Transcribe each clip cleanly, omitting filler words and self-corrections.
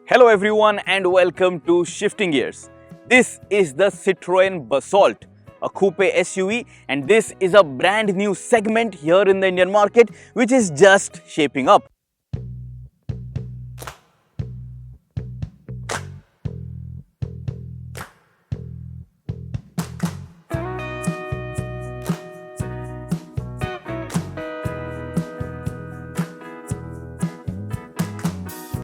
Hello everyone and welcome to Shifting Gears. This is the Citroen Basalt, a coupe SUV, and this is a brand new segment here in the Indian market which is just shaping up.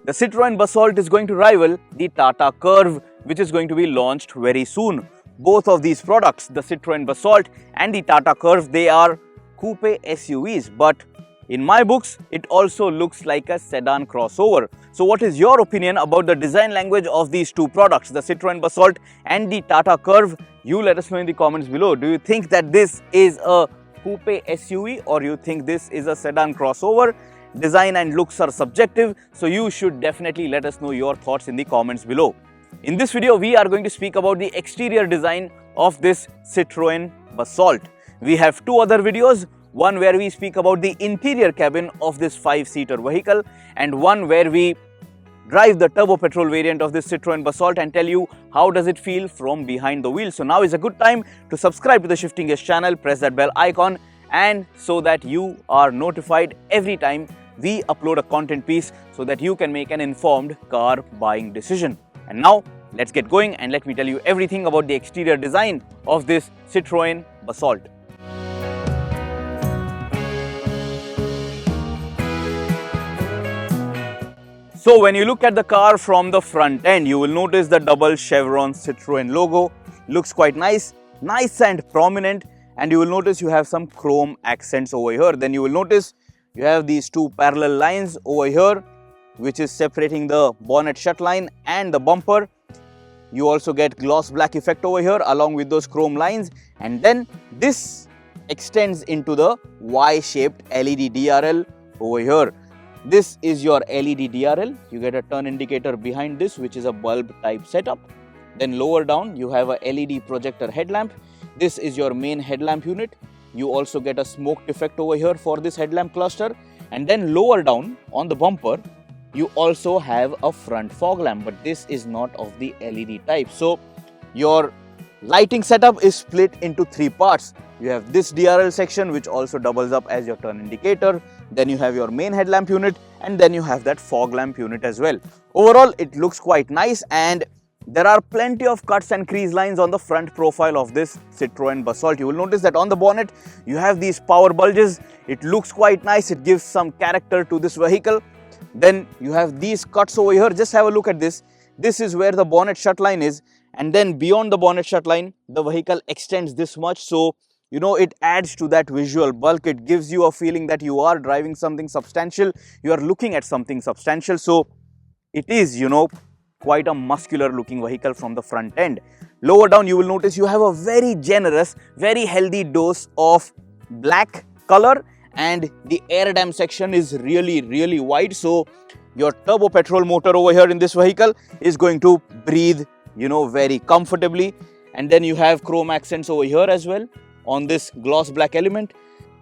The Citroen Basalt is going to rival the Tata Curvv, which is going to be launched very soon. Both of these products, the Citroen Basalt and the Tata Curvv, they are coupe SUVs, but in my books, it also looks like a sedan crossover. So what is your opinion about the design language of these two products, the Citroen Basalt and the Tata Curvv? You let us know in the comments below. Do you think that this is a coupe SUV or you think this is a sedan crossover? Design and looks are subjective, so you should definitely let us know your thoughts in the comments below. In this video, we are going to speak about the exterior design of this Citroen Basalt. We have two other videos, one where we speak about the interior cabin of this 5-seater vehicle and one where we drive the turbo petrol variant of this Citroen Basalt and tell you how does it feel from behind the wheel. So now is a good time to subscribe to the Shifting Gears channel, press that bell icon, and so that you are notified every time we upload a content piece so that you can make an informed car buying decision. And now let's get going and let me tell you everything about the exterior design of this Citroen Basalt. So when you look at the car from the front end, you will notice the double chevron Citroen logo. Looks quite nice and prominent, and you will notice you have some chrome accents over here. Then you will notice you have these two parallel lines over here, which is separating the bonnet shut line and the bumper. You also get gloss black effect over here along with those chrome lines, and then this extends into the Y-shaped LED DRL over here. This is your LED DRL. You get a turn indicator behind this, which is a bulb type setup. Then lower down you have a LED projector headlamp. This is your main headlamp unit. You also get a smoke effect over here for this headlamp cluster, and then lower down on the bumper you also have a front fog lamp, but this is not of the LED type. So your lighting setup is split into three parts. You have this DRL section which also doubles up as your turn indicator, then you have your main headlamp unit, and then you have that fog lamp unit as well. Overall it looks quite nice, and there are plenty of cuts and crease lines on the front profile of this Citroen Basalt. You will notice that on the bonnet you have these power bulges. It looks quite nice. It gives some character to this vehicle. Then you have these cuts over here. Just have a look at this. This is where the bonnet shut line is, and then beyond the bonnet shut line the vehicle extends this much. So you know, it adds to that visual bulk. It gives you a feeling that you are driving something substantial. You are looking at something substantial. So it is, you know, quite a muscular looking vehicle from the front end. Lower down you will notice you have a very generous, very healthy dose of black color, and the air dam section is really wide. So your turbo petrol motor over here in this vehicle is going to breathe, you know, very comfortably. And then you have chrome accents over here as well on this gloss black element.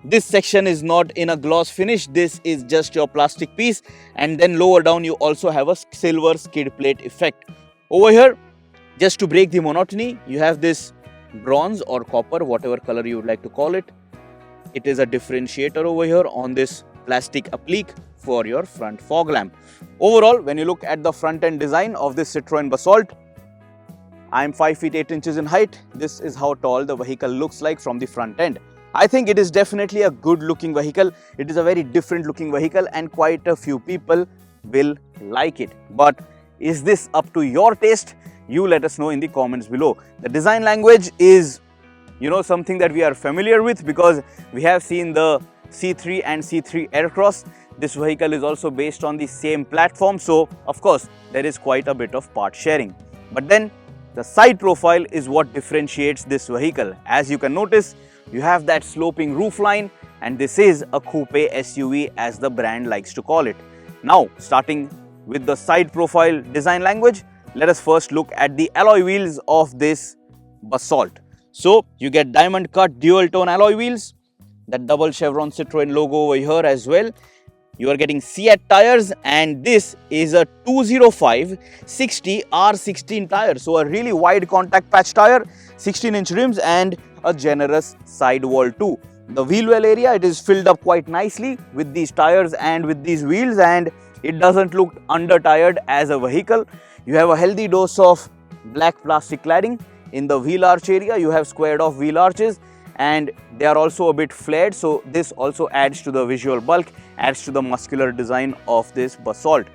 This section is not in a gloss finish, this is just your plastic piece. And then lower down you also have a silver skid plate effect. Over here, just to break the monotony, you have this bronze or copper, whatever color you would like to call it. It is a differentiator over here on this plastic applique for your front fog lamp. Overall, when you look at the front end design of this Citroen Basalt, I am 5 feet 8 inches in height. This is how tall the vehicle looks like from the front end. I think it is definitely a good looking vehicle. It is a very different looking vehicle and quite a few people will like it. But is this up to your taste? You let us know in the comments below. The design language is, you know, something that we are familiar with because we have seen the C3 and C3 Aircross. This vehicle is also based on the same platform. So of course there is quite a bit of part sharing. But then the side profile is what differentiates this vehicle. As you can notice, you have that sloping roofline, and this is a coupe SUV as the brand likes to call it. Now, starting with the side profile design language, let us first look at the alloy wheels of this Basalt. So you get diamond cut dual tone alloy wheels, that double chevron Citroen logo over here as well. You are getting Seat tires, and this is a 205/60 R16 tire. So a really wide contact patch tire, 16-inch rims and a generous sidewall too. The wheel well area, it is filled up quite nicely with these tires and with these wheels, and it doesn't look under tired as a vehicle. You have a healthy dose of black plastic cladding. In the wheel arch area, you have squared off wheel arches, and they are also a bit flared, so this also adds to the visual bulk, adds to the muscular design of this Basalt.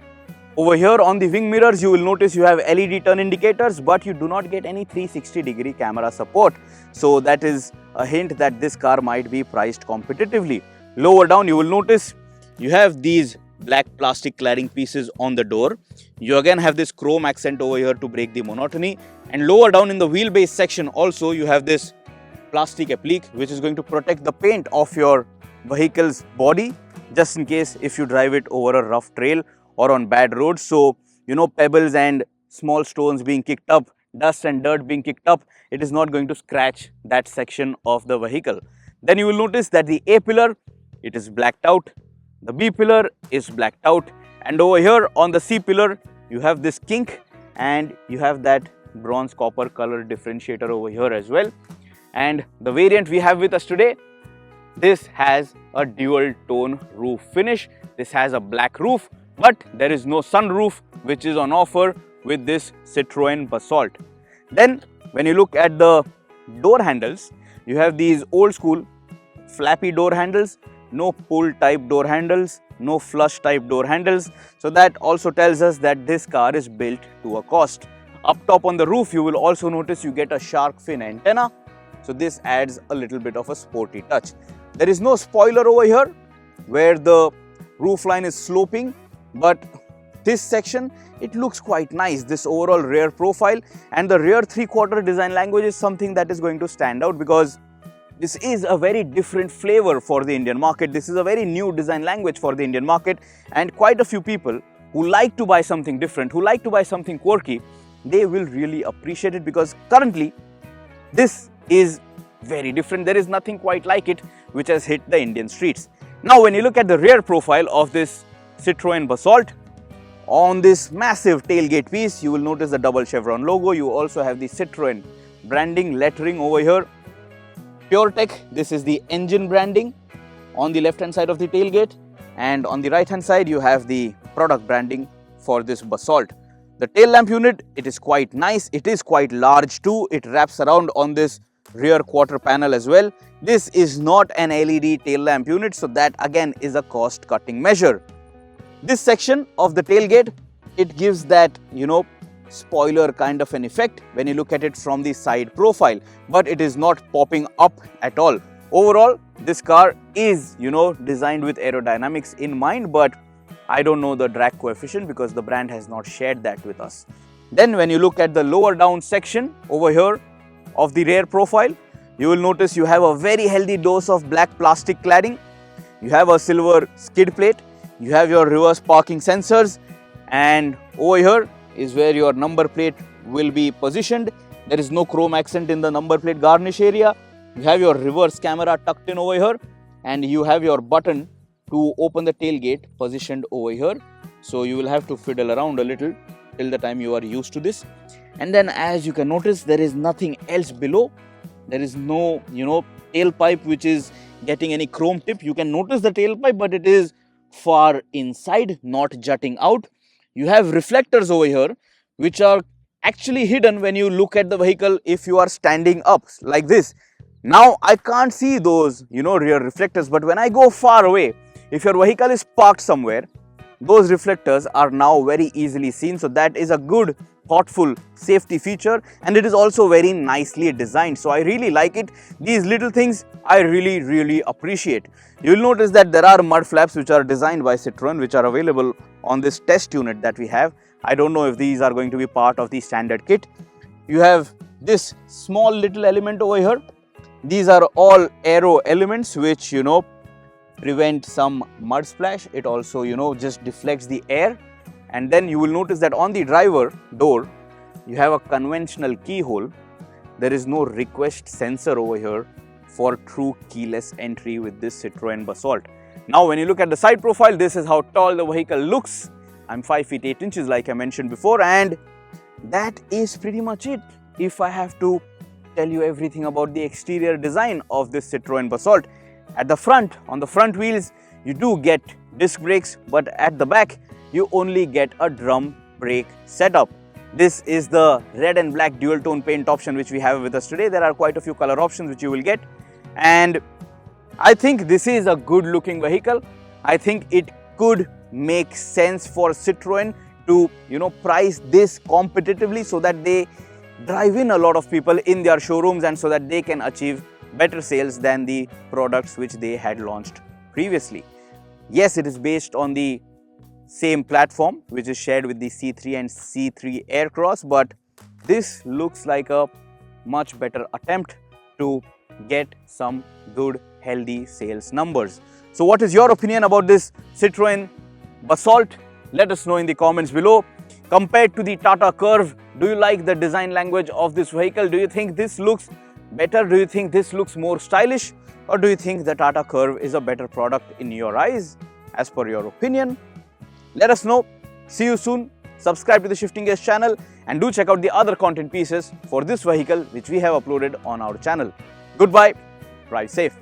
Over here on the wing mirrors, you will notice you have LED turn indicators, but you do not get any 360-degree camera support. So that is a hint that this car might be priced competitively. Lower down, you will notice you have these black plastic cladding pieces on the door. You again have this chrome accent over here to break the monotony. And lower down in the wheelbase section also, you have this plastic applique which is going to protect the paint of your vehicle's body, just in case if you drive it over a rough trail or on bad roads. So, pebbles and small stones being kicked up, dust and dirt being kicked up, it is not going to scratch that section of the vehicle. Then you will notice that the A pillar, it is blacked out, the B pillar is blacked out, and over here on the C pillar, you have this kink and you have that bronze copper color differentiator over here as well. And the variant we have with us today, this has a dual tone roof finish. This has a black roof, but there is no sunroof which is on offer with this Citroen Basalt. Then when you look at the door handles, you have these old school flappy door handles, no pull type door handles, no flush type door handles. So that also tells us that this car is built to a cost. Up top on the roof, you will also notice you get a shark fin antenna. So this adds a little bit of a sporty touch. There is no spoiler over here where the roof line is sloping, but this section, it looks quite nice. This overall rear profile and the rear 3/4 design language is something that is going to stand out, because this is a very different flavor for the Indian market. This is a very new design language for the Indian market, and quite a few people who like to buy something different, who like to buy something quirky, they will really appreciate it, because currently this is very different. There is nothing quite like it which has hit the Indian streets. Now when you look at the rear profile of this Citroen Basalt, on this massive tailgate piece, you will notice the double chevron logo. You also have the Citroen branding lettering over here. PureTech, this is the engine branding on the left hand side of the tailgate, and on the right hand side you have the product branding for this Basalt. The tail lamp unit, it is quite nice. It is quite large too. It wraps around on this rear quarter panel as well. This is not an LED tail lamp unit, so that again is a cost cutting measure. This section of the tailgate, it gives that, spoiler kind of an effect when you look at it from the side profile, but it is not popping up at all. Overall, this car is, designed with aerodynamics in mind, but I don't know the drag coefficient because the brand has not shared that with us. Then when you look at the lower down section over here of the rear profile, you will notice you have a very healthy dose of black plastic cladding. You have a silver skid plate. You have your reverse parking sensors, and over here is where your number plate will be positioned. There is no chrome accent in the number plate garnish area. You have your reverse camera tucked in over here, and you have your button to open the tailgate positioned over here. So you will have to fiddle around a little till the time you are used to this. And then as you can notice, there is nothing else below. There is no, tailpipe which is getting any chrome tip. You can notice the tailpipe, but it is far inside, not jutting out. You have reflectors over here which are actually hidden when you look at the vehicle if you are standing up like this. Now I can't see those, rear reflectors, but when I go far away, if your vehicle is parked somewhere, those reflectors are now very easily seen. So that is a good, thoughtful safety feature, and it is also very nicely designed. So I really like it. These little things I really appreciate. You will notice that there are mud flaps which are designed by Citroen, which are available on this test unit that we have. I don't know if these are going to be part of the standard kit. You have this small little element over here. These are all aero elements which, prevent some mud splash. It also, just deflects the air. And then you will notice that on the driver door, you have a conventional keyhole. There is no request sensor over here for true keyless entry with this Citroen Basalt. Now when you look at the side profile, this is how tall the vehicle looks. I'm 5 feet 8 inches like I mentioned before, and that is pretty much it. If I have to tell you everything about the exterior design of this Citroen Basalt. At the front, on the front wheels, you do get disc brakes, but at the back, you only get a drum brake setup. This is the red and black dual tone paint option which we have with us today. There are quite a few color options which you will get, and I think this is a good looking vehicle. I think it could make sense for Citroen to price this competitively so that they drive in a lot of people in their showrooms and so that they can achieve better sales than the products which they had launched previously. Yes, it is based on the same platform which is shared with the C3 and C3 Aircross, but this looks like a much better attempt to get some good healthy sales numbers. So what is your opinion about this Citroen Basalt? Let us know in the comments below. Compared to the Tata Curvv, do you like the design language of this vehicle? Do you think this looks better? Do you think this looks more stylish? Or do you think the Tata Curvv is a better product in your eyes? As per your opinion, let us know. See you soon. Subscribe to the Shifting Gears channel and do check out the other content pieces for this vehicle which we have uploaded on our channel. Goodbye. Drive safe.